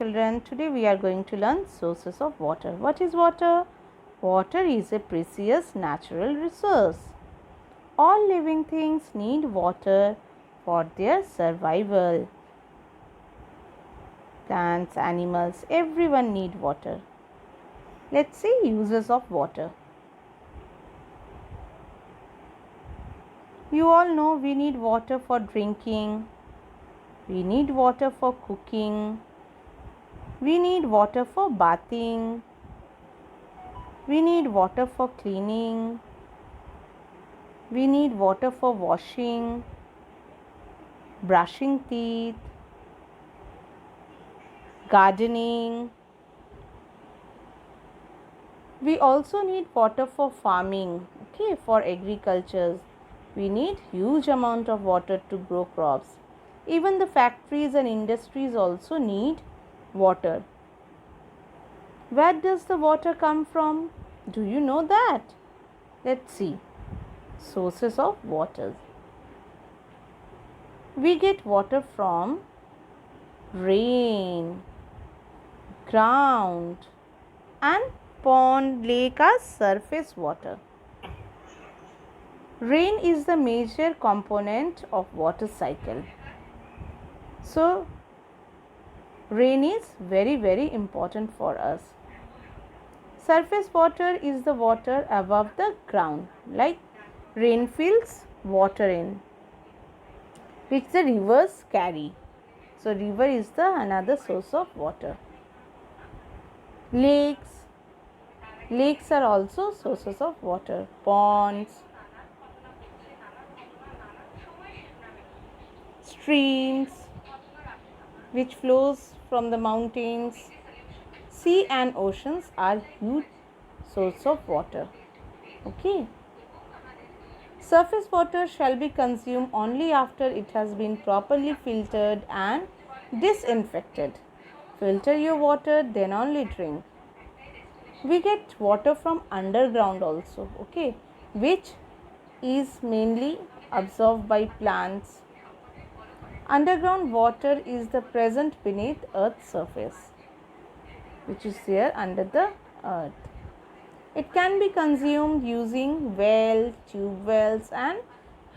Children, today we are going to learn sources of water. What is water? Water is a precious natural resource. All living things need water for their survival. Plants, animals, everyone need water. Let's see uses of water. You all know we need water for drinking. We need water for cooking. We need water for bathing. We need water for cleaning. We need water for washing, brushing teeth, gardening. We also need water for farming, for agriculture. We need huge amount of water to grow crops. Even the factories and industries also need water. Where does the water come from? Do you know that? Let's see. Sources of water. We get water from rain, ground, and pond, lake are surface water. Rain is the major component of water cycle. So, rain is very important for us. Surface water is the water above the ground, like rain fills water in, which the rivers carry. So, river is the another source of water. Lakes are also sources of water. Ponds, streams, which flows from the mountains. Sea and oceans are huge source of water. Surface water shall be consumed only after it has been properly filtered and disinfected. Filter your water, then only drink. We get water from underground also, which is mainly absorbed by plants. Underground water is the present beneath earth's surface, which is there under the earth. It can be consumed using well, tube wells and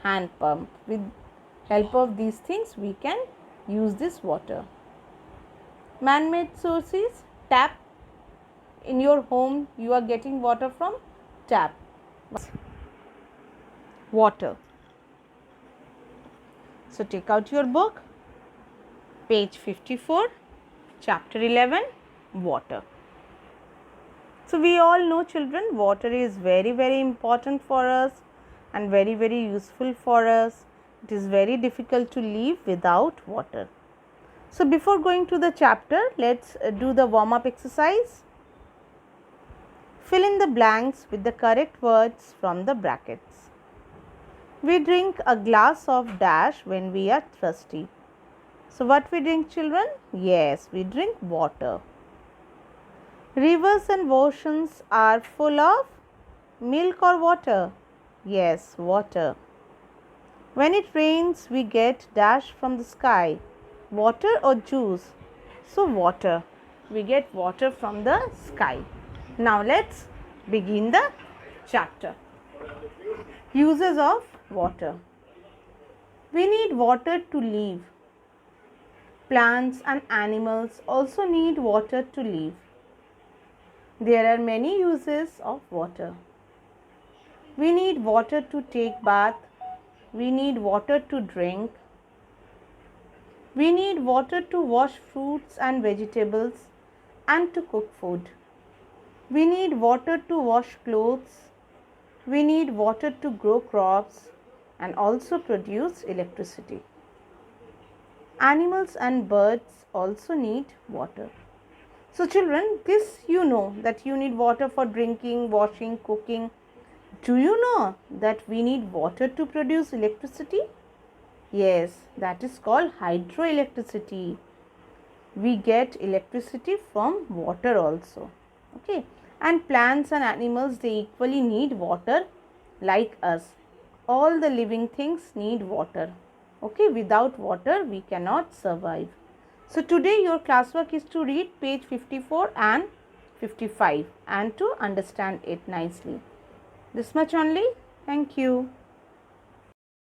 hand pump. With help of these things we can use this water. Man-made sources, tap. In your home you are getting water from tap. Water. So take out your book, page 54, chapter 11, water. So we all know, children, water is very important for us and very useful for us. It is very difficult to live without water. So before going to the chapter, let's do the warm up exercise. Fill in the blanks with the correct words from the brackets. We drink a glass of dash when we are thirsty. So what we drink, children? Yes, we drink water. Rivers and oceans are full of milk or water? Yes, water. When it rains, we get dash from the sky. Water or juice? So water. We get water from the sky. Now let's begin the chapter. Uses of water. We need water to live. Plants and animals also need water to live. There are many uses of water. We need water to take bath. We need water to drink. We need water to wash fruits and vegetables and to cook food. We need water to wash clothes. We need water to grow crops and also produce electricity. Animals and birds also need water. So children, this you know that you need water for drinking, washing, cooking. Do you know that we need water to produce electricity? Yes, that is called hydroelectricity. We get electricity from water also. And plants and animals, they equally need water like us. All the living things need water. Without water we cannot survive. So today your classwork is to read page 54 and 55 and to understand it nicely. This much only. Thank you.